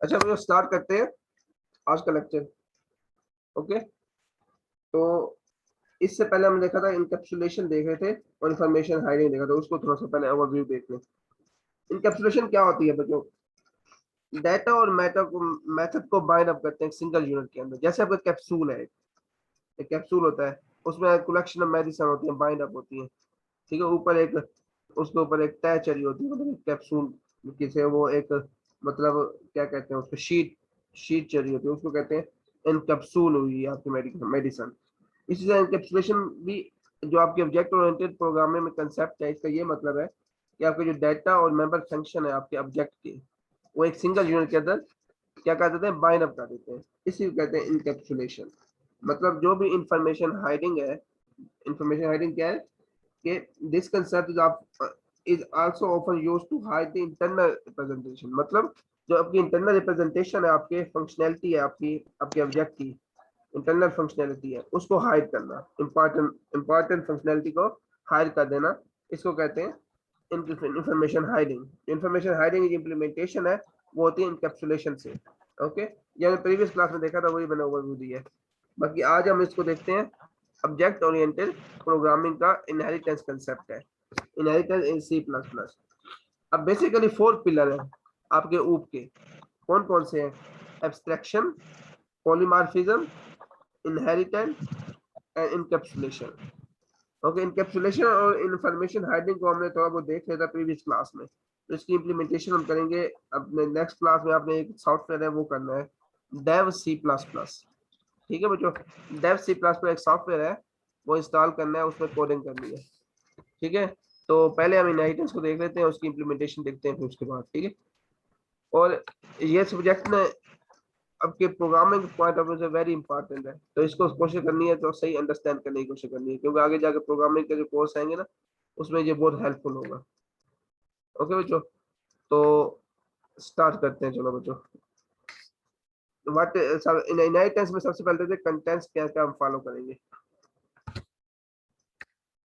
अच्छा हम स्टार्ट करते हैं आज का लेक्चर। ओके, तो इससे पहले हम देखा था इनकैप्सुलेशन देख रहे थे और इंफॉर्मेशन हाइडिंग देखा था, उसको थोड़ा सा पहले ओवरव्यू देख लें। इनकैप्सुलेशन क्या होती है बच्चों? डाटा और मेथड को बाइंड अप करते हैं एक सिंगल यूनिट के अंदर। जैसे आपका कैप्सूल है, एक कैप्सूल होता है, उसमें कलेक्शन ऑफ मेडिसिन होती है, बाइंड अप होती है। ठीक है, ऊपर एक, उसके ऊपर एक तय चढ़ी होती है, मतलब कैप्सूल किसे वो एक, मतलब क्या कहते हैं उसको, शीट शीट चढ़ी होती है, उसको कहते हैं इनकैप्सूल हुई आपकी मेडिसिन। इसी तरह इंकैप्सुलेशन भी जो आपके ऑब्जेक्ट ओरिएंटेड प्रोग्रामिंग में कंसेप्ट है, इसका ये मतलब है कि आपके जो डाटा और मेंबर फंक्शन है आपके ऑब्जेक्ट के, वो एक सिंगल यूनिट के अंदर क्या कर देते हैं, बाइंड अप कर देते हैं। इसी को कहते हैं इनकैप्सुलेशन। मतलब जो भी इंफॉर्मेशन हाइडिंग है, इंफॉर्मेशन हाइडिंग क्या है कि this concept is also often used to hide the internal representation. मतलब जो आपकी इंटरनल रिप्रेजेंटेशन है, आपके फंक्शनैलिटी है, आपकी आपके ऑब्जेक्ट की इंटरनल फंक्शनैलिटी है, उसको हाइड करना, इंपॉर्टेंट फंक्शनैलिटी को हाइड कर देना, इसको कहते हैं information hiding. Information hiding implementation है, वो होती है इनकैप्सुलेशन से। ओके, ये हमने प्रीवियस क्लास में देखा था, वही मैंने ओवरव्यू दी है। बाकी आज हम इसको देखते हैं, ऑब्जेक्ट ओरिएंटेड प्रोग्रामिंग का इनहेरिटेंस कंसेप्ट है, inheritance in C plus plus. अब बेसिकली 4 पिलर है आपके ऊप के। कौन कौन से हैं? Abstraction, polymorphism, inheritance and encapsulation. Okay, encapsulation और इंफॉर्मेशन हाइडिंग को हमने थोड़ा बहुत देख लिया था प्रीवियस क्लास में, तो इसकी इंप्लीमेंटेशन हम करेंगे अपने नेक्स्ट क्लास में। आपने एक सॉफ्टवेयर है वो करना है, डेव सी प्लस प्लस। ठीक है बच्चों, डेव सी प्लस प्लस एक सॉफ्टवेयर है, वो इंस्टॉल करना है, उसमें कोडिंग करनी है। ठीक है, तो पहले हम इनहेरिटेंस को देख लेते हैं, उसकी इंप्लीमेंटेशन देखते हैं फिर उसके बाद। ठीक है, और ये सब्जेक्ट ने आपके प्रोग्रामिंग पॉइंट ऑफ व्यू से वेरी इंपॉर्टेंट है, तो इसको कोशिश करनी है तो सही अंडरस्टैंड करने की कोशिश करनी है, क्योंकि आगे जाकर प्रोग्रामिंग के जो कोर्स आएंगे ना, उसमें ये बहुत हेल्पफुल होगा। ओके बच्चों, तो स्टार्ट करते हैं। चलो बच्चों, व्हाट इन इनहेरिटेंस में सबसे पहले देखते हैं कंटेंट्स क्या क्या हम फॉलो करेंगे।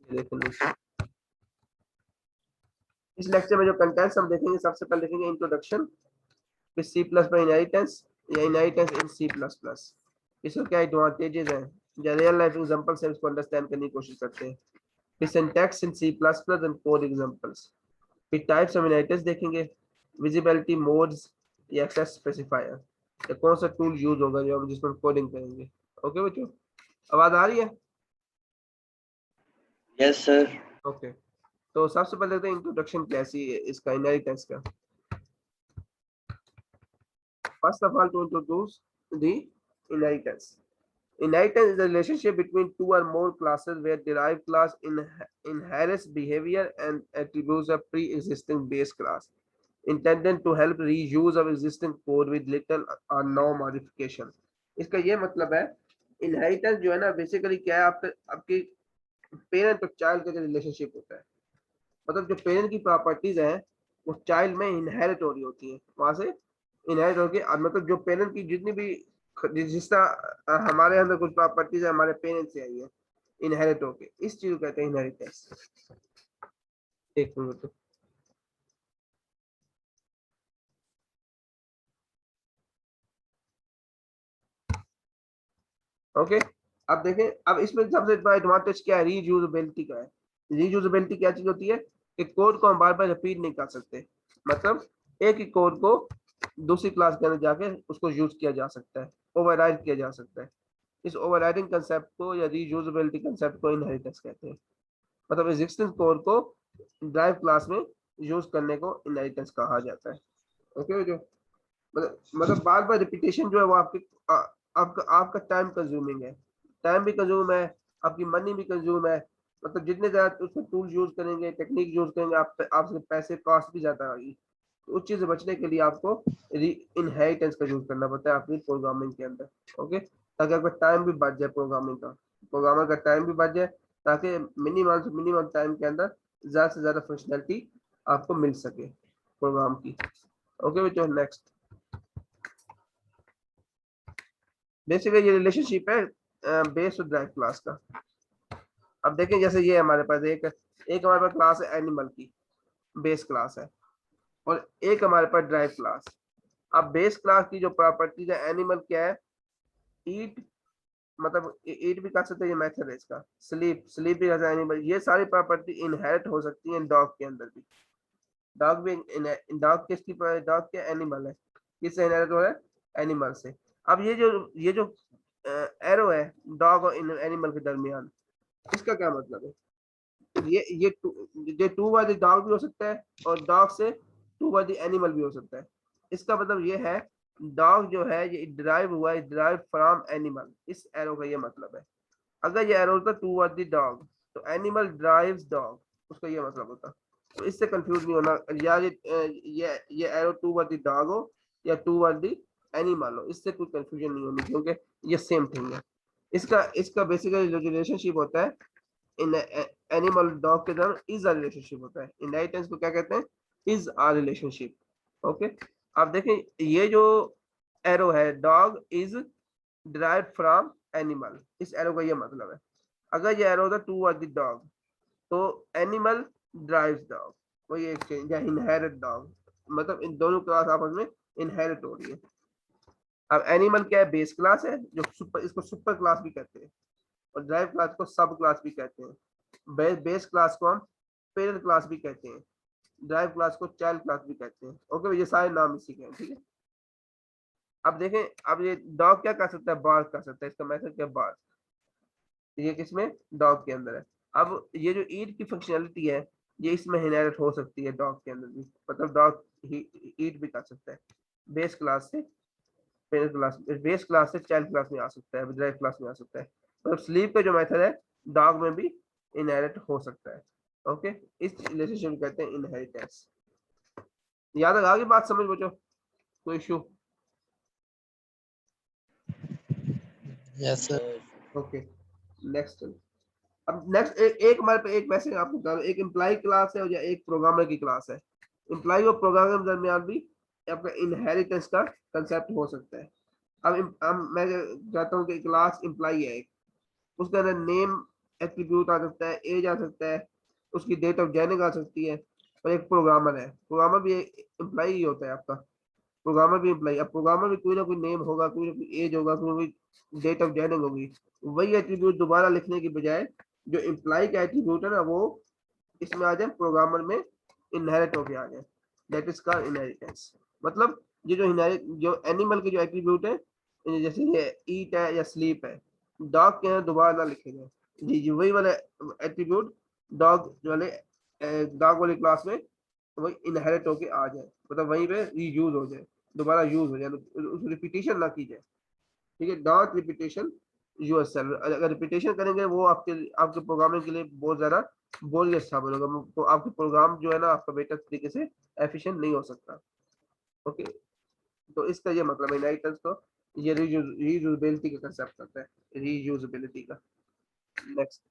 देखिए इस लेक्चर में जो कंटेंट्स हम देखेंगे, सबसे पहले देखेंगे इंट्रोडक्शन, फिर सी प्लस पर इनहेरिटेंस या inheritance in C plus plus, इसके क्या एडवांटेजेस हैं, या रियल लाइफ एग्जांपल से इसको अंडरस्टैंड करने की कोशिश करते हैं। फिर syntax in C plus plus and code examples. फिर टाइप्स ऑफ इनहेरिटेंस देखेंगे, विजिबिलिटी मोड्स या एक्सेस स्पेसिफायर, या कौन सा टूल यूज होगा जो हम जिसमें कोडिंग करेंगे। ओके बच्चों, आवाज आ रही है? Yes sir. ओके, तो सबसे पहले देखते हैं इंट्रोडक्शन कैसी है इसका, इनहेरिटेंस का। First of all to introduce the inheritance. Inheritance is a relationship between two or more classes where derived class inherits behavior and attributes of pre-existing base class, intended to help reuse of existing code with little or no modification. इसका ये मतलब है, inheritance जो है ना, basically क्या है, आपके आपके पेरेंट और चाइल्ड का जो रिलेशनशिप होता है, मतलब जो पेरेंट की प्रॉपर्टीज हैं वो चाइल्ड में इनहेरिट हो रही होती है, वहां से इनहेरिट होगी। मतलब जो पेरेंट की जितनी भी, जिस तरह हमारे अंदर कुछ प्रॉपर्टीज है हमारे पेरेंट्स से आई है इनहेरिट होके, इस चीज को कहते हैं इनहेरिटेंस। एक मिनट, ओके। अब देखें, अब इसमें सबसे बड़ा एडवांटेज क्या है, रीयूजेबिलिटी का है। रीयूजेबिलिटी क्या चीज होती है कि कोड को हम बार बार रिपीट नहीं कर सकते, मतलब एक ही कोड को दूसरी क्लास के अंदर जाके उसको यूज किया जा सकता है, ओवरराइड किया जा सकता है। इस ओवरराइडिंग कंसेप्ट को या रीयूजेबिलिटी कंसेप्ट को इनहेरिटेंस कहते हैं। मतलब एग्जिस्टिंग कोड को ड्राइव क्लास में यूज करने को इनहेरिटेंस कहा जाता है। ओके जो मतलब बार बार रिपीटेशन जो है वो आपका आपका टाइम कंज्यूमिंग है, टाइम भी कंज्यूम है, आपकी मनी भी कंज्यूम है। मतलब जितने ज्यादा उसमें टूल यूज करेंगे, टेक्निक यूज करेंगे, आपसे पैसे कॉस्ट भी ज्यादा आएगी। तो उस चीज से बचने के लिए आपको इनहेरिटेंस का यूज करना पड़ता है अपनी प्रोग्रामिंग के अंदर। ओके, ताकि आपका टाइम भी बच जाए, प्रोग्रामिंग का, प्रोग्रामर का टाइम भी बच जाए, ताकि मिनिमम से मिनिमम टाइम के अंदर ज्यादा से ज्यादा फंक्शनैलिटी आपको मिल सके प्रोग्राम की। ओके बच्चों, नेक्स्ट बेसिकली ये रिलेशनशिप है बेस और ड्राइव क्लास का। अब देखें, जैसे ये हमारे पास एक एक हमारे पास क्लास है एनिमल की, बेस क्लास है, और एक हमारे पास ड्राइव क्लास। अब बेस क्लास की जो प्रॉपर्टीज है, एनिमल क्या है, ईट, मतलब ईट भी कर सकते हैं, ये मेथड है इसका, स्लीप भी एज एनिमल, ये सारी प्रॉपर्टी इनहेरिट हो सकती है डॉग के अंदर भी। डॉग भी डॉग किसकी, डॉग क्या एनिमल है, किससे इनहेरिट हो रहा है, एनिमल से। अब ये जो एरो है डॉग और एनिमल के दरमियान, इसका क्या मतलब है, ये टू बाय द डॉग भी हो सकता है और डॉग से टू बाय द एनिमल भी हो सकता है। इसका मतलब ये है डॉग जो है ये डिराइव हुआ है, डिराइव फ्रॉम एनिमल, इस एरो का ये मतलब है। अगर ये एरो होता टू बाय द डॉग तो एनिमल ड्राइव्स डॉग, उसका ये मतलब होता। तो इससे कंफ्यूज नहीं होना, या ये arrow to by the dog हो या टू बाय द एनिमल हो, इससे कोई कंफ्यूजन नहीं होनी, क्योंकि ये सेम थिंग है। इसका इसका बेसिकली जो रिलेशनशिप होता है इन एनिमल डॉग के दर इज अ रिलेशनशिप होता है, इनहेरिटेंस को क्या कहते हैं, इज अ रिलेशनशिप। ओके, अब देखें ये जो एरो है dog is derive from animal, इस एरो का ये मतलब है। अगर ये एरो होता टू वर्ड द डॉग तो एनिमल ड्राइव्स डॉग, वही एक्सचेंज या इनहेरिट डॉग, मतलब इन दोनों क्लास आपस में इनहेरिट हो रही है। अब एनिमल क्या है, बेस क्लास है, जो सुपर, इसको सुपर क्लास भी कहते हैं, और ड्राइव क्लास को सब क्लास भी कहते हैं। बेस क्लास को हम पेरेंट क्लास भी कहते हैं, ड्राइव क्लास को चाइल्ड क्लास भी कहते हैं। ओके, ये सारे नाम इसी के हैं, ठीक है। अब देखें, अब ये डॉग क्या कर सकता है, बार्क कर सकता है, इसका मेथड क्या, बार्क, ये किसमें, डॉग के अंदर है। अब ये जो ईट की फंक्शनलिटी है ये इसमें इनहेरिट हो सकती है डॉग के अंदर भी, मतलब डॉग ईट भी कर सकता है, बेस क्लास से पेरेंट क्लास, बेस क्लास से चाइल्ड क्लास में आ सकता है, ड्राइव क्लास में आ सकता है। मतलब स्लीप का जो मेथड है डॉग में भी इनहेरिट हो सकता है। ओके, इस रिलेशनशिप कहते हैं इनहेरिटेंस। याद आ गई बात, समझ बचो, कोई issue? Yes sir. Okay, next. अब नेक्स्ट एक हमारे पे एक वैसे आपको बता दूं, एक एम्प्लॉय क्लास है या एक प्रोग्रामर की क्लास है। एम्प्लॉय और प्रोग्रामर के दरमियान भी आपका इनहेरिटेंस का कंसेप्ट हो सकता है। अब मैं चाहता हूँ कि क्लास एम्प्लॉय है एक, उसके अंदर नेम एट्रीब्यूट आ सकता है, एज आ सकता है, उसकी डेट ऑफ जॉइनिंग आ सकती है। और एक प्रोग्रामर है, प्रोग्रामर भी एम्प्लॉय ही होता है आपका, प्रोग्रामर भी एम्प्लॉय। अब प्रोग्रामर भी कोई ना कोई नेम होगा, कोई ना कोई एज होगा, कोई ना कोई डेट ऑफ जॉइनिंग होगी। वही एट्रीब्यूट दोबारा लिखने की बजाय जो एम्प्लॉय का एट्रीब्यूट है ना वो इसमें आ जाए, प्रोग्रामर में इनहेरिट होके आ जाए, दैट इज कॉल्ड इनहेरिटेंस। मतलब ये जो इनहेरिट, जो एनिमल के जो एट्रीब्यूट है, जैसे ये ईट है या स्लीप है, डॉग के अंदर दोबारा ना लिखे जाए, जी जी वही वाले एट्रीब्यूट डॉग वाले, डॉग वाली क्लास में वही इनहेरिट होके आ जाए, मतलब वहीं पे रीयूज हो जाए, दोबारा यूज हो जाए, उस रिपीटेशन ना की जाए। ठीक है, डॉट रिपीटेशन यूएसएल, अगर रिपीटेशन करेंगे वो आपके आपके प्रोग्रामिंग के लिए बहुत ज्यादा बोरियस था बनेगा, तो आपके प्रोग्राम जो है ना आपका बेटर तरीके से एफिशिएंट नहीं हो सकता। ओके, तो इसका ये मतलब है इनहेरिटेंस को ये रीयूजेबिलिटी का कंसेप्ट करता है, रीयूजेबिलिटी का। नेक्स्ट,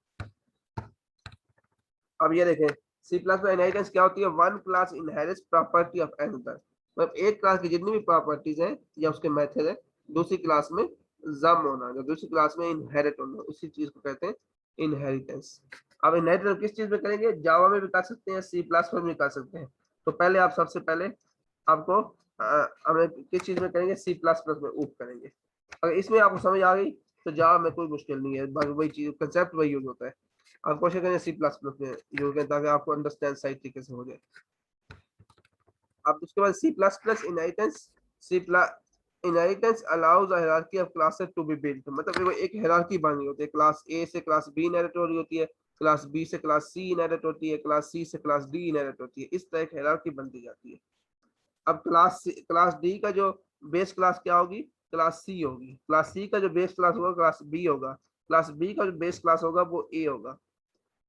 अब ये देखें, सी प्लस में इनहेरिटेंस क्या होती है, one class inherits property of another, मतलब एक क्लास की जितनी भी प्रॉपर्टीज हैं या उसके मेथड है दूसरी क्लास में जम होना, जो दूसरी क्लास में इनहेरिट होना, उसी चीज को कहते हैं इनहेरिटेंस। अब इनहेरिटेंस किस चीज में करेंगे, जावा में भी कर सकते हैं, सी प्लस में भी कर सकते हैं। तो पहले आप सबसे पहले आपको हमें किस चीज में करेंगे, सी प्लस प्लस में ऊप करेंगे। अगर इसमें आपको समझ आ गई तो जावा में कोई मुश्किल नहीं है, वही चीज कंसेप्ट वही यूज होता है। आप कोशिश करें सी प्लस प्लस में यूज करें ताकि आपको अंडरस्टैंड सही तरीके से हो जाए। अब उसके बाद C plus plus inheritance, C plus inheritance allows a hierarchy of classes to be built, मतलब एक हायरार्की बनी होती है, क्लास ए से क्लास बी इनहेरिट हो रही होती है, क्लास बी से क्लास सी इनहेरिट होती है, क्लास सी से क्लास डी इनहेरिट होती है, इस तरह एक हायरार्की बनती जाती है। अब क्लास डी का जो बेस क्लास क्या होगी, क्लास सी होगी, क्लास सी का जो बेस क्लास होगा क्लास बी होगा, क्लास बी का जो बेस क्लास होगा वो ए होगा।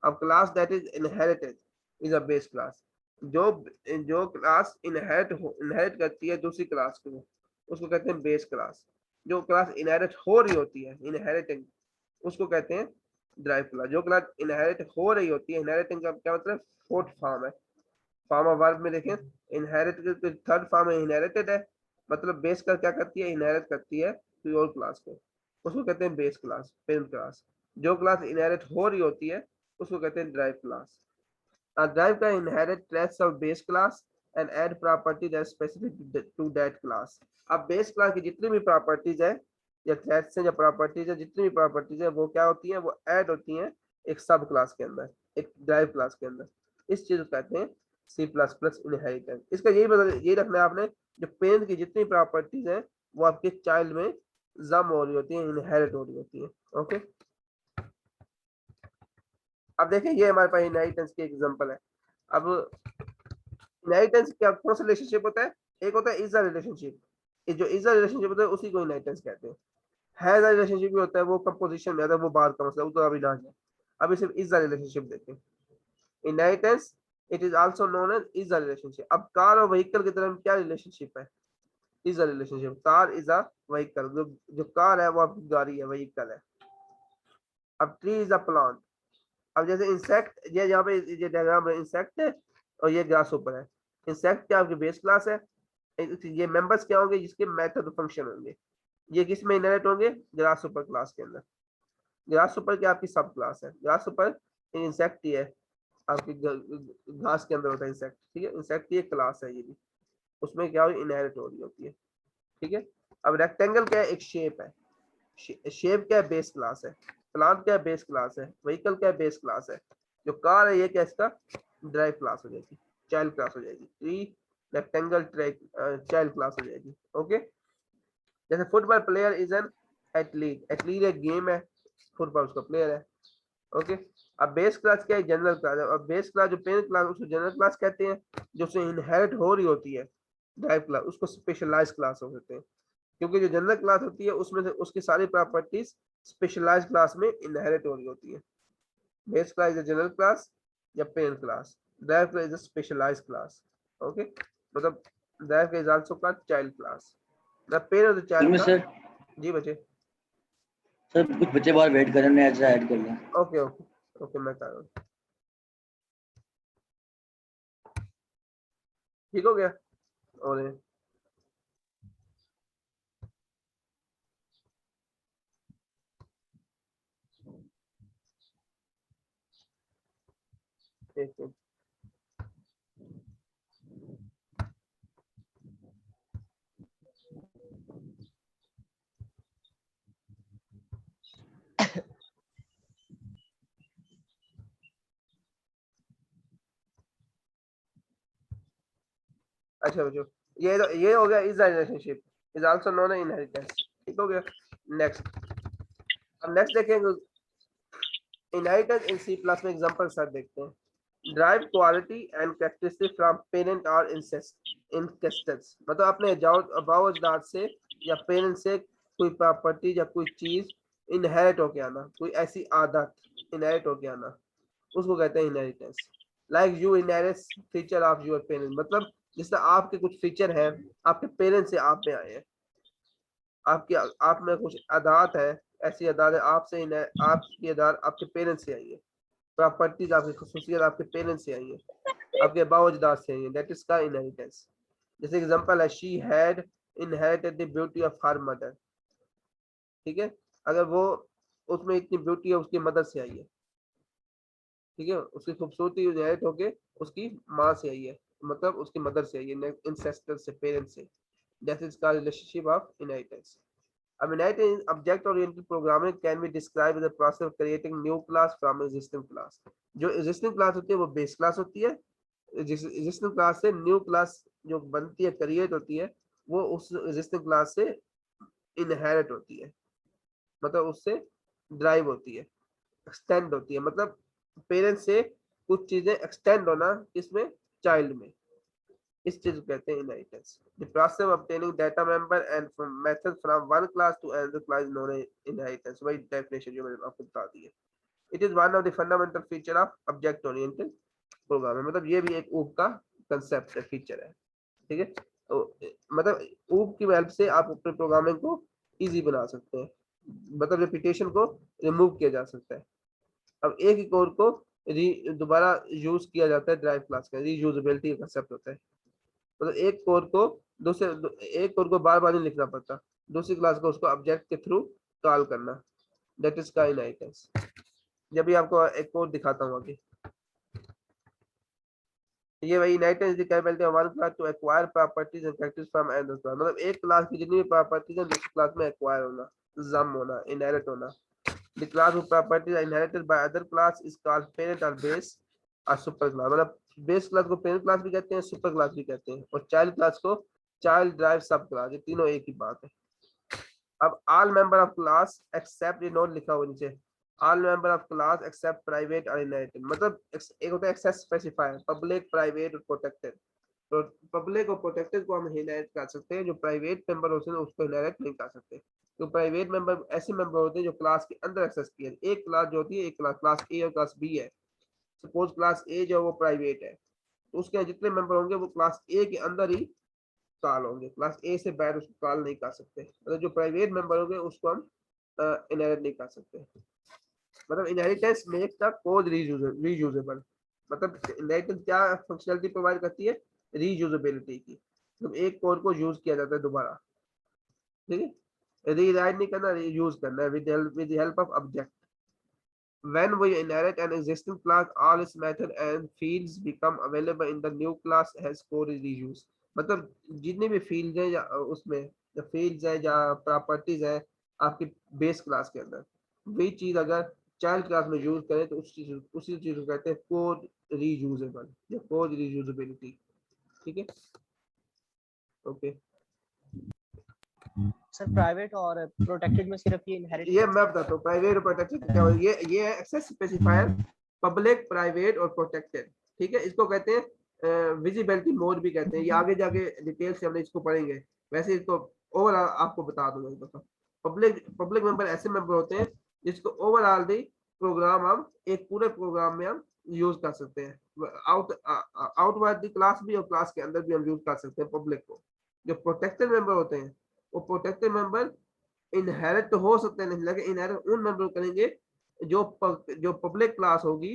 अब class that is inherited is a base class, जो जो क्लास इनहेरिट करती है दूसरी क्लास को उसको कहते हैं बेस क्लास। जो क्लास इनहेरिट हो रही होती है, इनहेरिटिंग, उसको कहते हैं ड्राइव क्लास। जो क्लास इनहेरिट हो रही होती है, इनहेरिटिंग का क्या मतलब, फोर्थ फॉर्म है, फॉर्म ऑफ वर्ब में देखें, इनहेरिट थर्ड फॉर्म है, इनहेरिटेड है, मतलब बेस का क्या करती है, इनहेरिट करती है प्योर क्लास को, उसको कहते हैं बेस क्लास, पेरेंट क्लास। जो क्लास इनहेरिट हो रही होती है उसको कहते हैं ड्राइव क्लास। ड्राइव का inherit trace of base class and add property that is specific to that class. अब बेस क्लास की जितनी भी प्रॉपर्टीज है या थ्रेड्स हैं या प्रॉपर्टीज है, जितनी भी प्रॉपर्टीज है वो क्या होती है, वो ऐड होती हैं एक सब क्लास के अंदर, एक ड्राइव क्लास के अंदर। इस चीज को कहते हैं सी प्लस प्लस इनहेरिटेंस। इसका यही रखना है आपने, जो पेरेंट की जितनी प्रॉपर्टीज है वो आपके चाइल्ड में जम हो रही होती है, इनहेरिट हो रही होती है। ओके, अब देखें ये हमारे पास इनहेरिटेंस की एग्जांपल है। अब इनहेरिटेंस क्या कौन सा रिलेशनशिप होता है, एक होता है इज अ रिलेशनशिप, जो इज अ रिलेशनशिप होता है उसी को इनहेरिटेंस कहते हैं। हैज अ रिलेशनशिप भी होता है, वो कंपोजिशन में आता है, वो बात का मसला, वो तो अभी ना है। अभी सिर्फ इज अ रिलेशनशिप देखें। Inheritance it is also known as is a relationship. अब कार और व्हीकल की तरह क्या रिलेशनशिप है, is a relationship. Car is a vehicle, जो कार है वो आपकी गाड़ी है, व्हीकल है। अब ट्री इज अ प्लांट। अब जैसे इंसेक्ट, ये यहाँ पे ये डायग्राम है, इंसेक्ट है और ये ग्रास ऊपर है। इंसेक्ट क्या आपकी बेस क्लास है, ये मेंबर्स क्या होंगे, जिसके मेथड फंक्शन होंगे, ये किस में इनहेरिट होंगे, ग्रास ऊपर क्लास के अंदर। ग्रास ऊपर क्या आपकी सब क्लास है, ग्रास ऊपर इंसेक्ट ही है, आपकी घास के अंदर होता है इंसेक्ट, ठीक है। इंसेक्ट की एक क्लास है ये भी, उसमें क्या इनहेरिट हो रही होती है, ठीक है। अब रेक्टेंगल क्या है, एक शेप है, शेप क्या है, बेस क्लास है। प्लांट क्या है, बेस क्लास है। व्हीकल क्या है, बेस क्लास है। जो कार है ये क्या, इसका ड्राइव क्लास हो जाएगी, चाइल्ड क्लास हो जाएगी। ट्री रेक्टेंगल चाइल्ड क्लास हो जाएगी। ओके, जैसे football player is an athlete, athlete एक गेम है, फुटबॉल उसका प्लेयर है। ओके, अब बेस क्लास क्या है, जनरल क्लास है। और बेस क्लास जो पेरेंट क्लास उसको जनरल क्लास कहते हैं, जो उससे इनहेरिट हो रही होती है ड्राइव क्लास, उसको स्पेशलाइज्ड क्लास होते हैं। क्योंकि जो जनरल क्लास होती है उसमें से उसकी सारी प्रॉपर्टीज स्पेशलाइज्ड क्लास में इनहेरिट हो रही होती है। Base class is general class या parent class, derived class is specialised class. Okay, मतलब derived class is also called child class, the parent of the child का। सर जी बच्चे, सर कुछ बच्चे बाहर वेट कर रहे हैं, मैं ऐसा ऐड कर लूं। ओके ओके ओके, मैं कर रहा हूँ, ठीक हो गया। और एक मिनट, अच्छा बच्चों, ये हो गया is relationship is also known as inheritance, ठीक हो गया। नेक्स्ट, अब नेक्स्ट देखेंगे इनहेरिटेंस इन सी प्लस में एग्जांपल सर देखते हैं। Drive quality and characteristic from parent और इंसेस्टर्स, मतलब अपने अबावजदाद से या पेरेंट से कोई प्रॉपर्टी या कोई चीज इनहेरिट होके आना, कोई ऐसी आदत इनहेरिट होके आना, उसको कहते हैं inheritance. Like you inherit feature of your parent, मतलब जिस तरह आपके कुछ फीचर हैं आपके पेरेंट्स से आप में आए हैं, आपकी आप में कुछ आदत है, ऐसी आदत है आपसे आपकी आदत आपके पेरेंट्स से आई है, प्रॉपर्टीज आपकी खसूसियत आपके पेरेंट्स से आई है, आपके बावजदाद से आई है, दैट इज का इनहेरिटेंस। जैसे एग्जांपल है, she had inherited the beauty of her mother, ठीक है। अगर वो उसमें इतनी ब्यूटी है उसकी मदर से आई है, ठीक है, उसकी खूबसूरती इनहेरिट होके उसकी माँ से आई है, मतलब उसकी मदर से आई है, इंसेस्टर से, पेरेंट्स से। दैट इज का relationship of inheritance. Inheritance in object-oriented programming can be described as the process of creating new class from existing class. जो existing class होती है वो base class होती है, existing class से new class जो बनती है, create होती है, वो उस existing class से inherit होती है, मतलब उससे drive होती है, extend होती है, मतलब parents से कुछ चीजें extend होना इसमें child में, इस चीज को कहते हैं inheritance. The process of obtaining data member and method from one class to another class known as inheritance, वही डेफिनेशन जो मैंने आपको बता दी है। It is one of the fundamental feature of object oriented programming, मतलब ये भी एक ऊप का कंसेप्ट है, फीचर है, ठीक है। तो मतलब ऊप की हेल्प से आप अपने प्रोग्रामिंग को इजी बना सकते हैं, मतलब रिपीटेशन को रिमूव किया जा सकता है। अब एक ही कोड को दोबारा यूज किया जाता है, ड्राइव क्लास का रीयूजेबिलिटी का कंसेप्ट होता है, मतलब एक कोड को बार बार नहीं लिखना पड़ता, दूसरी क्लास को उसको ऑब्जेक्ट के थ्रू कॉल करना, दैट इज का इनहेरिटेंस। जब भी आपको एक कोड दिखाता हूँ अभी, ये वही inheritance the capability of one class to acquire properties and characters from another class, मतलब एक क्लास की जितनी भी प्रॉपर्टीज है दूसरी क्लास में एक्वायर होना, जम होना, इनहेरिट होना। The class of properties inherited by other class is called parent और बेस और सुपर क्लास, मतलब बेस क्लास को पेरेंट क्लास भी कहते हैं, सुपर क्लास भी कहते हैं, और चाइल्ड क्लास को चाइल्ड ड्राइव सब क्लास, ये तीनों एक ही बात है। अब all member of class except, ये नोट लिखा हुआ नीचे, all member of class except private और इनहेरिटेड, मतलब एक होता है एक्सेस स्पेसिफायर, पब्लिक प्राइवेट और प्रोटेक्टेड। तो पब्लिक और प्रोटेक्टेड को हम इनहेरिट कर सकते हैं, जो प्राइवेट मेंबर होते हैं उसको इनहेरिट नहीं कर सकते। तो प्राइवेट मेंबर ऐसे मेंबर होते हैं जो क्लास के अंदर एक्सेस किए, एक क्लास जो होती है, एक क्लास ए और क्लास बी है, सपोज क्लास ए जो वो प्राइवेट है, तो उसके जितने मेंबर होंगे वो क्लास ए के अंदर ही कॉल होंगे, क्लास ए से बाहर उसको कॉल नहीं कर सकते, मतलब जो प्राइवेट मेंबर होंगे उसको हम इनहेरिट नहीं कर सकते। मतलब inheritance make the code reusable, मतलब इनहेरिटेंस क्या फंक्शनलिटी प्रोवाइड करती है, रीयूजेबिलिटी की, मतलब एक कोड को यूज किया जाता है दोबारा, ठीक है, रीराइट नहीं करना, यूज करना है with help of object. When we inherit an existing class, all its method and fields become available in the new class has code reuse, मतलब जितने भी फील्ड हैं या उसमें या फील्ड्स है या प्रॉपर्टीज है आपकी बेस क्लास के अंदर, वही चीज अगर चाइल्ड क्लास में यूज करें तो उसी चीज को कहते हैं कोड रीयूजेबल या कोड रीयूजेबिलिटी, ठीक है, ओके। सर प्राइवेट और प्रोटेक्टेड में सिर्फ ये इनहेरिट ये मैं बताता हूँ प्राइवेट और प्रोटेक्टेड क्या होता है, ये है एक्सेस स्पेसिफायर, पब्लिक प्राइवेट और प्रोटेक्टेड, ठीक है, इसको कहते हैं विजिबिलिटी मोड भी कहते हैं, ये आगे जाके डिटेल से हमने इसको पढ़ेंगे, वैसे इसको ओवरऑल आपको बता दूंगा। पब्लिक मेंबर ऐसे मेंबर होते हैं जिसको ओवरऑल दी प्रोग्राम हम एक पूरे प्रोग्राम में हम यूज कर सकते हैं, आउटवर्ड दी क्लास भी और क्लास के अंदर भी हम यूज कर सकते हैं पब्लिक को। जो प्रोटेक्टेड मेंबर होते हैं वो प्रोटेक्टेड मेंबर इनहेरिट तो हो सकते हैं, नहीं, लेकिन इनहेरिट उन मेंबर करेंगे जो पब्लिक क्लास होगी,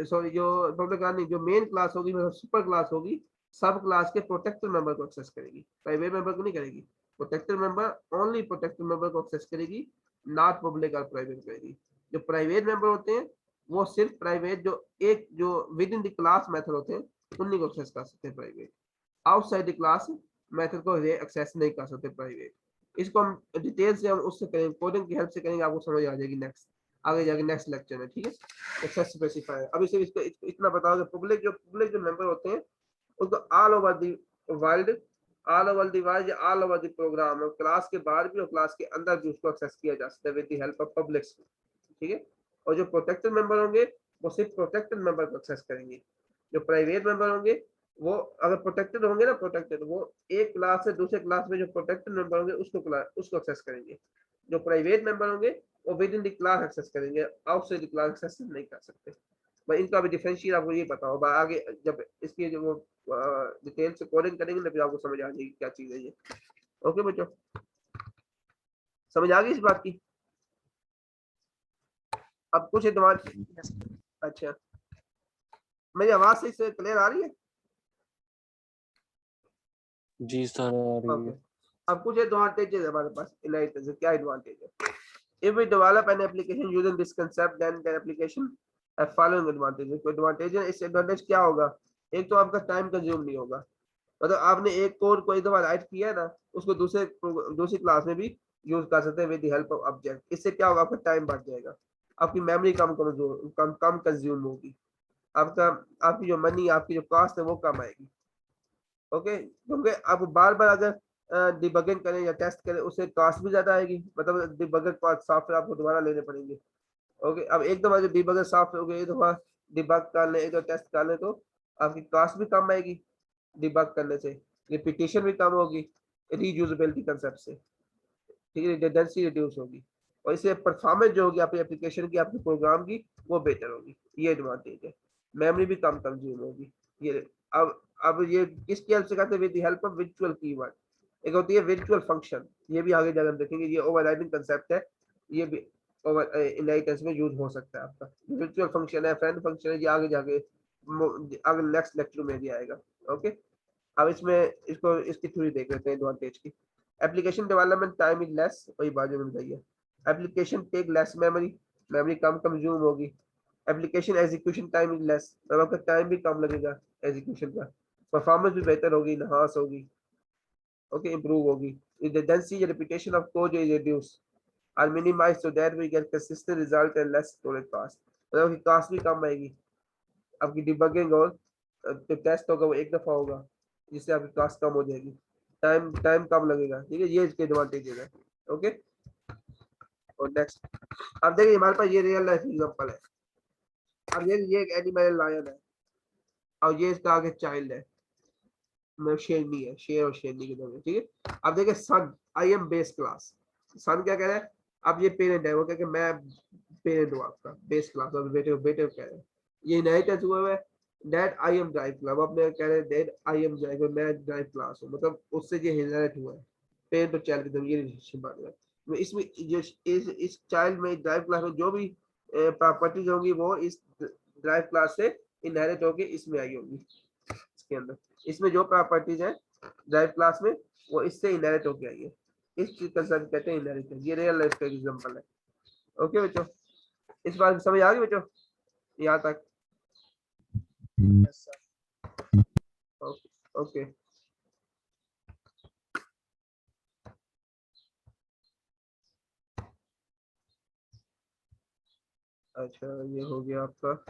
सॉरी जो पब्लिक क्लास नहीं, जो मेन क्लास होगी, मतलब सुपर क्लास होगी, सब क्लास के प्रोटेक्टेड मेंबर को एक्सेस करेगी, प्राइवेट मेंबर को नहीं करेगी। Protected member only protected member को एक्सेस करेगी, नॉट पब्लिक और प्राइवेट करेगी। जो प्राइवेट मेंबर होते हैं वो सिर्फ प्राइवेट जो with in the class method होते हैं उन्हीं को एक्सेस कर सकते हैं private, outside the class method को एक्सेस नहीं कर सकते प्राइवेट। इसको हम डिटेल से हम उससे करेंगे, कोडिंग की हेल्प से करेंगे, आपको समझ आ जाएगी नेक्स्ट आगे जाके नेक्स्ट लेक्चर में, ठीक है। एक्सेस स्पेसिफायर, अभी सिर्फ इसको इतना बताओ कि पब्लिक जो मेंबर होते हैं उनको all over the world, all over the world या ऑल ओवर द प्रोग्राम और क्लास के बाहर भी और क्लास के अंदर भी उसको एक्सेस किया जा सकता है with the help of public, ठीक है। और जो प्रोटेक्टेड मेंबर होंगे वो सिर्फ प्रोटेक्टेड मेंबर को एक्सेस करेंगे। जो प्राइवेट मेंबर होंगे वो अगर प्रोटेक्टेड होंगे ना, प्रोटेक्टेड वो एक क्लास से दूसरे क्लास में जो प्रोटेक्टेड मेंबर होंगे उसको एक्सेस करेंगे। जो प्राइवेट मेंबर होंगे वो within the class access करेंगे, आउटसाइड द क्लास एक्सेस नहीं कर सकते। भाई इनका भी डिफरेंशिएट आपको ये पता होगा, आगे जब इसकी जो डिटेल से कोडिंग करेंगे ना फिर आपको समझ आ जाएगी क्या चीज है ये। ओके बच्चों, समझ आ गई इस बात की? अब कुछ एडवांस, अच्छा मेरी आवाज सही से क्लियर आ रही है? जी सर आ रही है। अब कुछ एडवांटेजेस है हमारे पास इनहेरिटेंस, क्या एडवांटेज है? If we develop an application using this concept, then the application have following advantages. तो एडवांटेज है, इस एडवांटेज क्या होगा? एक तो आपका टाइम कंज्यूम नहीं होगा, मतलब आपने एक कोड को एक दफा राइट किया है ना, उसको दूसरी क्लास में भी यूज कर सकते हैं with the help of object. इससे क्या होगा? आपका टाइम बढ़ जाएगा, आपकी मेमोरी कम कंज्यूम होगी, आपकी जो मनी, आपकी जो कॉस्ट है वो कम आएगी। ओके, क्योंकि आप बार बार अगर डिबगिंग करें या टेस्ट करें उससे कॉस्ट भी ज्यादा आएगी, मतलब डिबगर सॉफ्टवेयर आपको दोबारा लेने पड़ेंगे। ओके, अब एक दफा जो डिबगर सॉफ्टवेयर हो गया, एक दफा डिबग कर ले, एक दफा टेस्ट कर ले, तो आपकी कॉस्ट भी कम आएगी डिबग करने से, रिपीटेशन भी कम होगी रीयूजेबिलिटी कंसेप्ट से, ठीक है, रिडंडेंसी रिड्यूस होगी, और इससे परफॉर्मेंस जो होगी आपकी एप्लीकेशन की, आपके प्रोग्राम की, वो बेटर होगी। ये एडवांटेज है। मेमोरी भी कम कंज्यूम होगी। ये अब ये किसकी हेल्प से करते हैं? With the help of virtual keyword. एक होती है वर्चुअल फंक्शन, ये भी आगे जाकर हम देखेंगे, ये ओवरराइडिंग कंसेप्ट है, ये भी ओवर इनहेरिटेंस में यूज हो सकता है। आपका वर्चुअल फंक्शन है, फ्रेंड फंक्शन है, ये आगे जाके आगे नेक्स्ट लेक्चर में भी आएगा। ओके, अब इसको इसकी थ्योरी देख लेते हैं एडवांटेज की। Application development time is less, वही बात जो मैंने बताई है। Application take less memory, memory कम कंज्यूम होगी। Application execution time is less, मतलब आपका टाइम भी कम लगेगा एग्जीक्यूशन का, परफॉर्मेंस भी बेहतर होगी, इनहांस होगी, ओके इंप्रूव होगी। redundancy या repetition of code is reduced or minimized so that we get consistent result and less storage cost, मतलब कि कॉस्ट भी कम आएगी आपकी डिबगिंग, और जो टेस्ट होगा वो एक दफा होगा जिससे आपकी कॉस्ट कम हो जाएगी, टाइम टाइम कम लगेगा, ठीक है, ये इसके एडवांटेजेस है। ओके, और नेक्स्ट अब देखिए हमारे पास ये रियल लाइफ एग्जांपल है। अब ये एक एनिमल लायन है और ये इसका आगे चाइल्ड है, मतलब शेरनी है, शेर और शेरनी के दरमियान, ठीक है। अब देखिए सन, आई एम बेस क्लास, सन क्या कह रहा है, अब ये पेरेंट है, वो कह के मैं पेरेंट हूँ आपका, बेस क्लास, और बेटे बेटे कह रहे हैं, ये इनहेरिटेंस हुआ है। Dad I am drive class, अपने कह रहे हैं डैड आई एम ड्राइव, मैं ड्राइव क्लास हूँ, मतलब उससे ये इनहेरिट हुआ है, पेरेंट और चाइल्ड के दरमियान ये रिलेशनशिप बन रहा है। इसमें जो इस चाइल्ड में ड्राइव क्लास में जो भी प्रॉपर्टीज होंगी वो इस ड्राइव क्लास से इनहेरिट होगी, इसमें आई होगी, इसके अंदर इसमें जो प्रॉपर्टीज है ड्राइव क्लास में वो इससे इनहेरिट होके आई है, इस चीज का सब कहते हैं इनहेरिटेंस। ये रियल लाइफ का एग्जांपल है। ओके बच्चों, इस बात समझ आ गई बच्चों यहाँ तक? Yes, sir. ओके ओके, अच्छा ये हो गया आपका।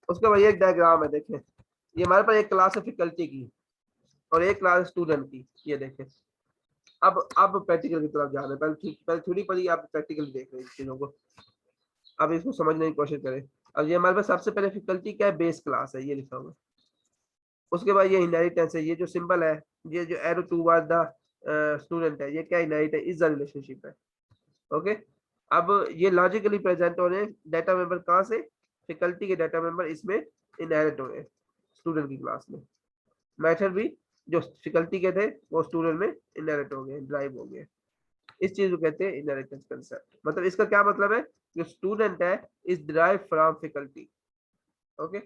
उसका भाई एक डायग्राम है, देखें ये हमारे पास एक क्लास है फैकल्टी की और एक क्लास स्टूडेंट की, ये देखें। अब प्रैक्टिकल की तरफ जा रहे हैं, पहले थोड़ी पढ़ी, आप प्रैक्टिकल देख रहे हैं चीजों को, अब इसको समझने की कोशिश करें। अब ये हमारे पास सबसे पहले फैकल्टी क्या है, बेस क्लास है, ये लिखा हुआ है। उसके बाद ये इनहेरिटेंस है, ये जो सिंबल है, ये जो एरो टूवर्ड द स्टूडेंट है, ये क्या इनहेरिट है, इज द रिलेशनशिप है। ओके, अब ये लॉजिकली प्रेजेंट हो रहे हैं, डाटा मेंबर कहाँ से, फैकल्टी के डाटा मेंबर इसमें इनहेरिट हो रहे हैं स्टूडेंट की क्लास में। मेथड भी जो फैकल्टी के थे वो स्टूडेंट में इनहेरिट हो गए, ड्राइव हो गए, इस चीज को कहते हैं इनहेरिटेंस कंसेप्ट। मतलब इसका क्या मतलब है, जो स्टूडेंट है is derived from faculty. Okay,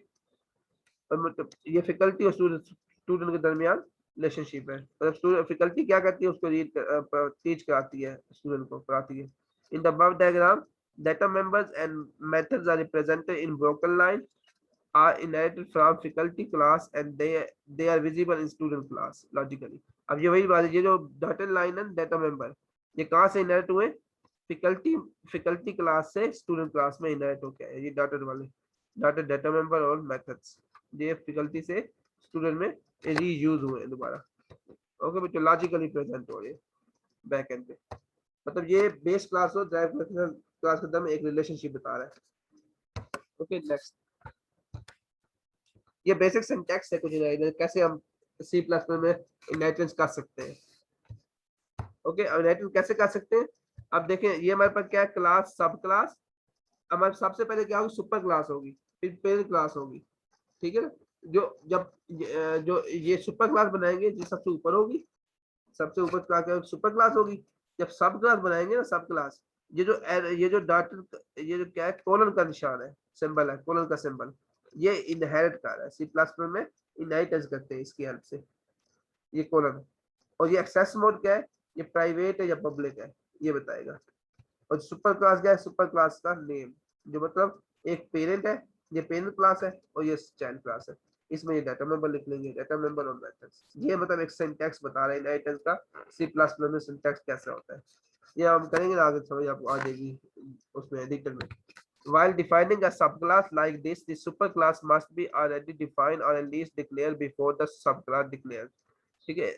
मतलब ये फैकल्टी और स्टूडेंट के दरमियान रिलेशनशिप है, मतलब स्टूडेंट फैकल्टी क्या करती है, उसको रीड टीच कराती है, स्टूडेंट को पढ़ाती है। In the above diagram data members and methods are represented in broken line are inherited from faculty class and they are visible in student class logically। अब ये वही बात है, ये जो dotted line है डाटा मेंबर, ये कहाँ से इनहेरिट हुए, फैकल्टी क्लास से स्टूडेंट क्लास में इनहेरिट हो गया है, ये डॉटेड वाले डॉटेड डाटा मेंबर और मेथड्स, ये फैकल्टी से स्टूडेंट में रीयूज हुए दोबारा। ओके बच्चों, लॉजिकली प्रेजेंट हो रहे बैक एंड पे, मतलब ये बेस क्लास और ड्राइव क्लास के अंदर में एक रिलेशनशिप बता रहा है। ओके नेक्स्ट, ये बेसिक सिंटैक्स है कुछ कैसे हम सी प्लस में इनहेरिटेंस कर सकते हैं। ओके, इनहेरिटेंस कैसे कर सकते हैं, अब देखें ये हमारे पास क्या है, क्लास सब क्लास, हमारे सबसे पहले क्या होगी, सुपर क्लास होगी, फिर पेरेंट क्लास होगी, ठीक है ना। जो ये सुपर क्लास बनाएंगे, जो सबसे ऊपर होगी, सबसे ऊपर क्या सुपर क्लास होगी। जब सब क्लास बनाएंगे ना, सब क्लास, ये जो डॉट, ये जो क्या है, कोलन का निशान है, सिंबल है, कोलन का सिंबल, ये इनहेरिट कर रहा है, सी प्लस में इनहेरिटेंस करते हैं इसकी हेल्प से, ये कोलन। और ये एक्सेस मोड क्या है, ये प्राइवेट है या पब्लिक है, ये बताएगा। और सुपर क्लास क्या है, सुपर क्लास का नेम, जो मतलब एक पेरेंट है, ये पेरेंट क्लास है और ये चाइल्ड क्लास है, इसमें ये डाटा मेंबर लिख लेंगे, डाटा मेंबर और मेथड्स। ये मतलब एक सिंटैक्स बता रहा है इनहेरिटेंस का, सी प्लस में सिंटैक्स कैसे होता है, ये हम करेंगे ना आगे, समझ आपको आ जाएगी उसमें एडिटर में। While defining a subclass like this, the superclass must be already defined or at least declared before the subclass declared। ठीक है,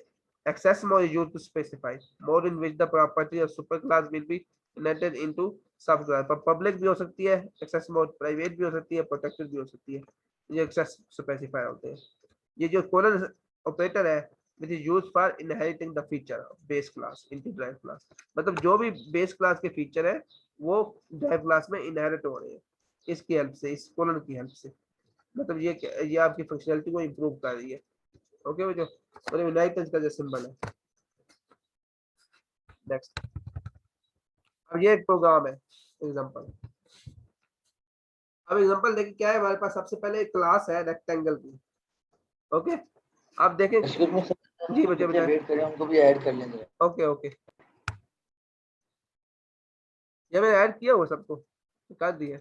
access mode is used to specify mode in which the property of superclass will be inherited into subclass। पर public भी हो सकती है access mode, private भी हो सकती है, protected भी हो सकती है, ये access specify होते हैं। ये जो colon operator है which is used for inheriting the feature of base class into drive class, मतलब जो भी base class के feature है वो drive class में inherit हो रहे हैं इसकी हेल्प से, इस colon की हेल्प से, मतलब ये आपकी फंक्शनलिटी को इम्प्रूव कर रही है। ओके बच्चों, मतलब इनहेरिटेंस का जो सिंबल है। नेक्स्ट, अब ये एक प्रोग्राम है एग्जांपल, अब एग्जांपल देखिए क्या है हमारे पास, सबसे पहले एक क्लास है रेक्टेंगल की। ओके, आप देखें। एक्सक्यूज मी सर, जी बच्चे बच्चे बताएं। वेट कर रहे हैं, उनको भी ऐड कर लेंगे। ओके ओके, ये मैंने ऐड किया वो सबको कर दिया,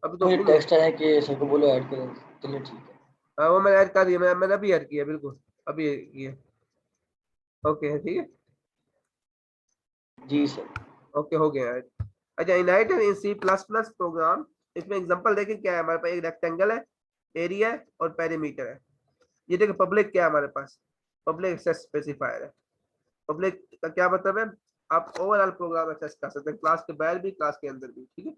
अभी तो मुझे फुल है। टेक्स्ट आया कि सर को बोलो ऐड करें। चलिए ठीक है। हाँ वो मैंने ऐड कर दिया, मैंने अभी ऐड किया, बिल्कुल अभी किया। ओके ठीक है, जी सर। ओके हो गया ऐड। अच्छा, इनहेरिटेड इन सी प्लस प्लस प्रोग्राम, इसमें एग्जांपल देखिए क्या है हमारे पास, एक रेक्टेंगल है, एरिया है और पेरीमीटर है। ये देखिए पब्लिक क्या है हमारे पास, पब्लिक एक्सेस स्पेसिफायर है। पब्लिक का क्या मतलब है, आप ओवरऑल प्रोग्राम एक्सेस कर सकते हैं, क्लास के बाहर भी क्लास के अंदर भी, ठीक है।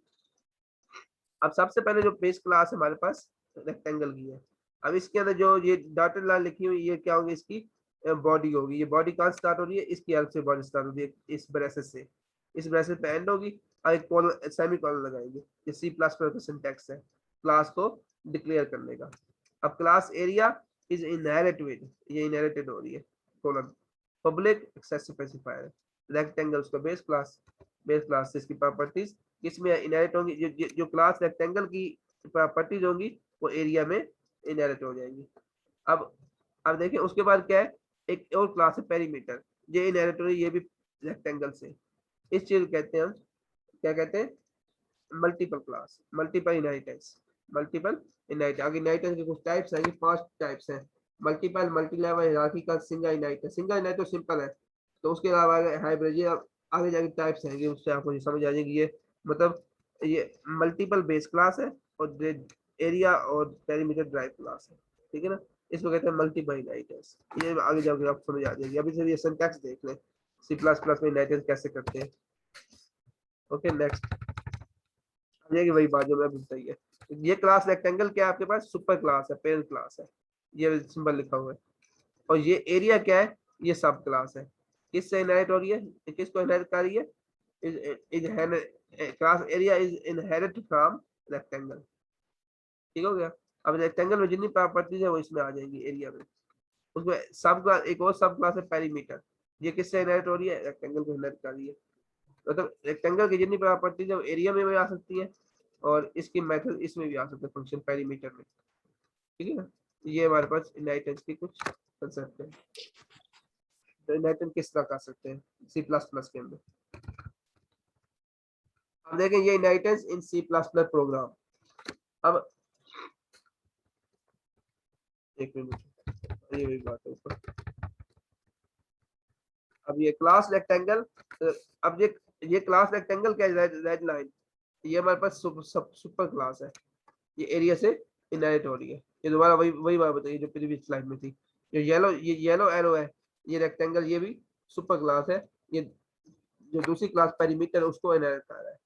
अब सबसे पहले जो बेस क्लास हमारे पास रेक्टेंगल की है, अब इसके अंदर जो ये डॉटेड लाइन लिखी हुई ये क्या होगी, इसकी बॉडी होगी। ये बॉडी कहाँ स्टार्ट हो रही है, इसकी हेल्प से बॉडी स्टार्ट होती है, इस ब्रेसेस से, इस ब्रेसेस पे एंड होगी और एक कॉलन सेमी कॉलन लगाएंगे। ये सी प्लस प्लस का सिंटैक्स है क्लास को डिक्लेयर करने का। अब क्लास एरिया इज इनहेरिटेड, ये इनहेरिटेड हो रही है, colon public access specifier, rectangle उसका बेस क्लास, बेस क्लास से इसकी प्रॉपर्टीज किसमें इनहेरिट होंगी, जो क्लास रेक्टेंगल की प्रॉपर्टीज होंगी वो एरिया में इनहेरिट हो जाएंगी। अब देखिए उसके बाद क्या है, एक और क्लास है पेरीमीटर, ये इनहेरिट हो रही है ये भी रेक्टेंगल से। इस चीज कहते हैं हम, क्या कहते हैं, multiple class, multiple inheritance, multiple inheritance. आगे इनहेरिटेंस के कुछ टाइप्स आएंगे, 5 टाइप्स हैं, multiple, multi level, hierarchical, single inheritance. Single inheritance तो सिंपल है, तो उसके अलावा हाइब्रिड, ये आगे जाके टाइप्स आएंगे, उससे आपको ये समझ आ जाएगी। ये मतलब ये मल्टीपल बेस क्लास है और एरिया और पेरीमीटर ड्राइव क्लास है, ठीक है ना। इसको कहते हैं मल्टीपल इनहेरिटेंस, ये आगे जाके आपको समझ आ जाएगी। अभी से ये सिंटैक्स देख लें, सी प्लस प्लस में इनहेरिटेंस कैसे करते हैं। ओके नेक्स्ट, ये वही बात जो मैं बोलता ही है। ये क्लास रेक्टेंगल क्या है आपके पास, सुपर क्लास है, पेरेंट क्लास है, ये सिंबल लिखा हुआ है। और ये एरिया क्या है, ये सब क्लास है। किससे इनहेरिट हो रही है, किसको इनहेरिट कर रही है, class area is inherit from rectangle, ठीक हो गया। अब रेक्टेंगल में जितनी प्रॉपर्टीज है वो इसमें आ जाएंगी एरिया में। उसमें सब क्लास, एक और सब क्लास है पेरीमीटर, ये किससे इनहेरिट हो रही है, रेक्टेंगल को इनहेरिट कर रही है। मतलब रेक्टेंगल की जितनी प्रॉपर्टीज है वो एरिया में भी आ सकती है और इसकी मेथड इसमें भी आ सकते हैं, फंक्शन पेरीमीटर में, ठीक है ना। ये हमारे पास इनहेरिटेंस की कुछ कंसेप्ट है, तो इनहेरिटेंस किस तरह कर सकते हैं सी प्लस प्लस के अंदर। अब देखें ये inheritance in C plus plus program. अब एक मिनट, ये वही बात है ऊपर। अब ये क्लास रेक्टेंगल, अब ये क्लास रेक्टेंगल क्या है, रेड लाइन, ये हमारे पास सुपर क्लास है, ये एरिया से इनहेरिट हो रही है। ये दोबारा वही वही बात बताइए जो प्रीवियस स्लाइड में थी। जो ये येलो एरो है, ये रेक्टेंगल, ये भी सुपर क्लास है। ये जो दूसरी क्लास पेरीमीटर है उसको इनहेरिट कर रहा है,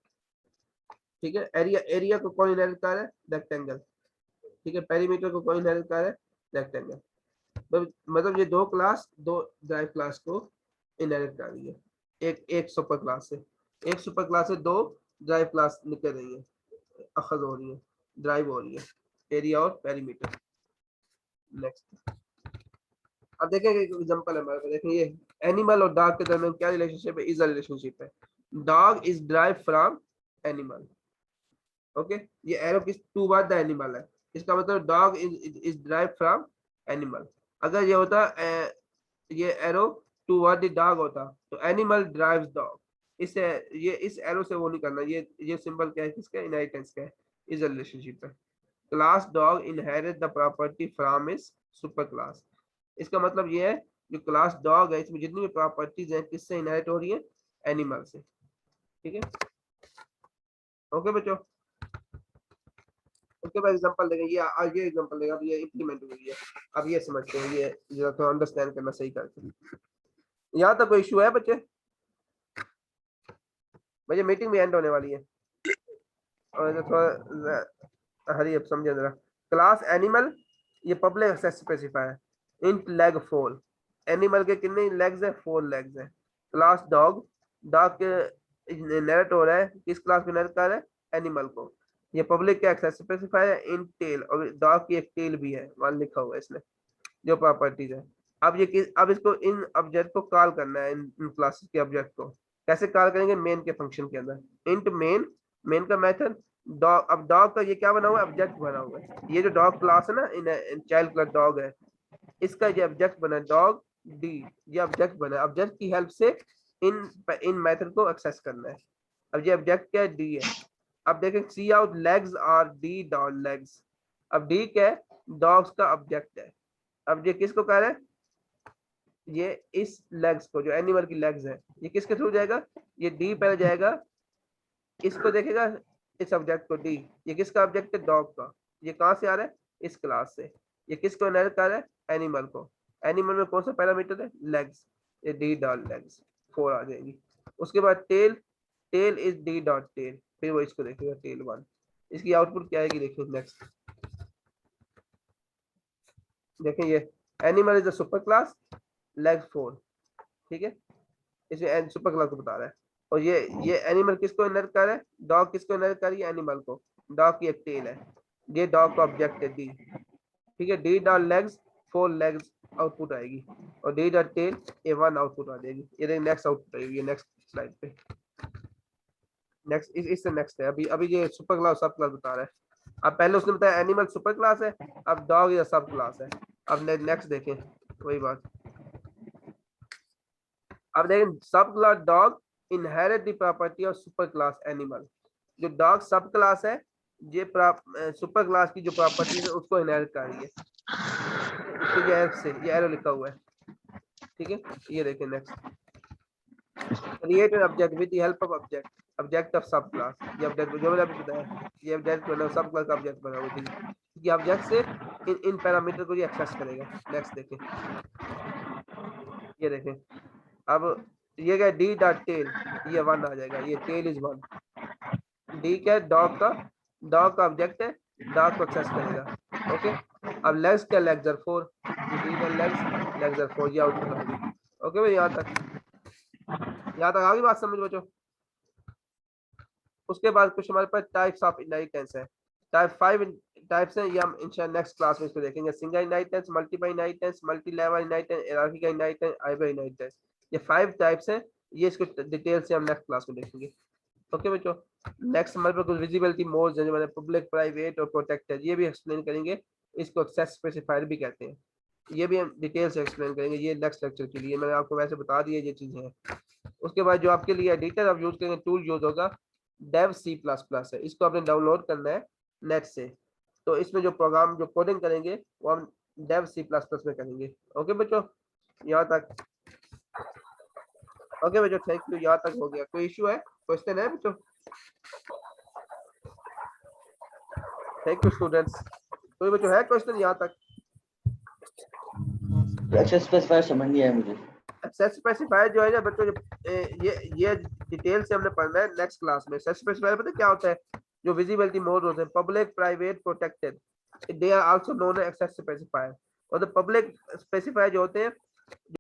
ठीक है। एरिया, एरिया को कौन इनहेरिट कर रहा है, रेक्टेंगल, ठीक है। पेरीमीटर को कौन इनहेरिट कर रहा है, रेक्टेंगल। मतलब ये दो क्लास, दो ड्राइव क्लास को इनहेरिट कर रही है, एक एक सुपर क्लास से, एक सुपर क्लास से दो ड्राइव क्लास निकल रही है, अखज हो रही है, ड्राइव हो रही है, एरिया और पेरीमीटर। नेक्स्ट, अब देखें एक एग्जांपल है हमारे पास, देखें ये एनिमल और डॉग के दरमियान क्या रिलेशनशिप है, इज अ रिलेशनशिप है। Dog is derived from animal, okay. ये एरो किस टू वर्ड द एनिमल है, इसका मतलब dog is derived from animal. अगर ये होता ये arrow towards the dog होता तो एनिमल ड्राइव्स डॉग, इससे ये इस एरो से वो नहीं करना। ये सिंबल क्या है, किसका, इनहेरिटेंस का है, इज अ रिलेशनशिप है। Class dog inherit the property from is super class, इसका मतलब ये है जो क्लास डॉग है इसमें जितनी भी प्रॉपर्टीज हैं किससे इनहेरिट हो रही है, एनिमल से, ठीक है। ओके बच्चों, उसके बाद एग्जांपल देंगे, ये आगे एग्जांपल देंगे। अब ये इंप्लीमेंट हुई है, अब ये समझते हैं, ये जरा थोड़ा अंडरस्टैंड करना सही करके। यहाँ तक कोई इशू है बच्चे, मुझे मीटिंग भी एंड होने वाली है और थोड़ा हरी अब समझे जरा। क्लास एनिमल, ये public access specifier, int leg 4, animal के कितने लेग्स है, 4 लेग्स है। क्लास डॉग, डॉग के इनहेरिट हो रहा है, किस क्लास को इनहेरिट कर रहा है, एनिमल को। ये पब्लिक का एक्सेस स्पेसिफायर है, इन टेल, और डॉग की एक टेल भी है, वहां लिखा हुआ है इसमें जो प्रॉपर्टीज है। अब इसको इन ऑब्जेक्ट को कॉल करना है, इन क्लासेस के ऑब्जेक्ट को कैसे कॉल करेंगे, मेन के फंक्शन के अंदर। इंट मेन, मेन का मेथड, डॉग, अब डॉग का ये क्या बना हुआ है, ऑब्जेक्ट बना हुआ है। ये जो डॉग क्लास है ना, इन चाइल्ड क्लास डॉग है, इसका ये ऑब्जेक्ट बना डॉग डी, ये ऑब्जेक्ट बना, ऑब्जेक्ट की हेल्प से इन मेथड को एक्सेस करना है। अब ये ऑब्जेक्ट क्या है, डी है। अब देखें cout legs are d dog legs, अब डी क्या है, डॉग्स का ऑब्जेक्ट है। अब ये किसको कह रहा है, ये इस लेग्स को, जो एनिमल की लेग्स है, ये किसके थ्रू जाएगा, ये डी पहले जाएगा, इसको देखेगा इस ऑब्जेक्ट को डी, ये किसका ऑब्जेक्ट है, डॉग का, ये कहां से आ रहा है, इस क्लास से। ये किसको इनहेरिट कर रहा है, एनिमल को। एनिमल में कौन सा पैरामीटर है, लेग्स, ये डी डॉट लेग्स 4 आ जाएगी। उसके बाद tail, tail is D dot tail, फिर वो इसको देखेगा टेल 1, इसकी आउटपुट क्या आएगी, देखिए नेक्स्ट। देखें ये animal is a super class, leg 4, ठीक है, इसमें सुपर क्लास को बता रहा है। और ये एनिमल किसको इनहेरिट कर रहा है, डॉग किसको इनहेरिट कर रही है, एनिमल को। डॉग की एक टेल है, ये डॉग का ऑब्जेक्ट है डी, ठीक है, d dot legs 4 legs output आएगी, और d dot tail A1 output आ जाएगी। ये देखिए नेक्स्ट आउटपुट आएगी, ये नेक्स्ट स्लाइड पे, नेक्स्ट इससे नेक्स्ट है। अभी ये सुपर क्लास सब क्लास बता रहा है। अब पहले उसने बताया एनिमल सुपर क्लास है, अब डॉग या सब क्लास है। अब नेक्स्ट देखें वही बात। अब देखें सब class dog inherit the property of super class animal, जो डॉग सब क्लास है, ये सुपर क्लास की जो प्रॉपर्टी है उसको इनहेरिट कर रही है, इसके ये से ये एरो लिखा हुआ है, ठीक है। ये देखें next, create an object with the help of object, object of सब क्लास, ये ऑब्जेक्ट जो मैंने अभी बताया, ये ऑब्जेक्ट बना सब क्लास का ऑब्जेक्ट बना हुआ है, ये ऑब्जेक्ट से इन पैरामीटर को ये एक्सेस करेगा। नेक्स्ट देखें, ये देखें, अब ये क्या डी डॉट टेल, ये 1 आ जाएगा, ये टेल इज 1, डी क्या डॉग का ऑब्जेक्ट है, डॉग को एक्सेस करेगा, ओके। अब लेग्स क्या, legs are 4, D dot legs are 4, ये आउटपुट आ गई। ओके भाई, यहाँ तक आ गई बात समझ बच्चों। उसके बाद कुछ हमारे पास टाइप्स ऑफ इनहेरिटेंस है, टाइप 5 टाइप्स हैं, ये हम इंशाल्लाह नेक्स्ट क्लास में इसको देखेंगे। Single inheritance, multiple inheritance, multi level inheritance, hierarchical inheritance, hybrid inheritance, ये 5 टाइप्स हैं। ये इसको डिटेल से हम नेक्स्ट क्लास में देखेंगे। ओके बच्चों, नेक्स्ट हमारे पास कुछ विजिबिलिटी मोड्स हैं, जो मैंने पब्लिक, प्राइवेट और प्रोटेक्टेड, ये भी एक्सप्लेन करेंगे। इसको एक्सेस स्पेसिफायर भी कहते हैं, ये भी हम डिटेल से एक्सप्लेन करेंगे, ये नेक्स्ट लेक्चर के लिए मैंने आपको वैसे बता दिया ये चीजें हैं। उसके बाद जो आपके लिए एडिटर आप यूज करेंगे, टूल यूज होगा डेव C++ है, इसको आपने डाउनलोड करना है नेट से। तो इसमें जो प्रोग्राम जो कोडिंग करेंगे वो हम डेव C++ में करेंगे। ओके बच्चों, यहाँ तक। ओके बच्चों, थैंक यू, यहाँ तक हो गया। कोई इशू है, क्वेश्चन है बच्चों? Thank you students. कोई बच्चों है क्वेश्चन यहाँ तक? एक्सेस स्पेसिफायर समझ नहीं आया मुझे। एक्सेस स्पेसिफायर जो है ना बच्चों, ये डिटेल से हमने पढ़ना है नेक्स्ट क्लास में। एक्सेस स्पेसिफायर पता क्या होता है? जो विजिबिलिटी मोड होते हैं, public, private, protected, they are also known as access specifier. और द पब्लिक स्पेसिफायर जो होते हैं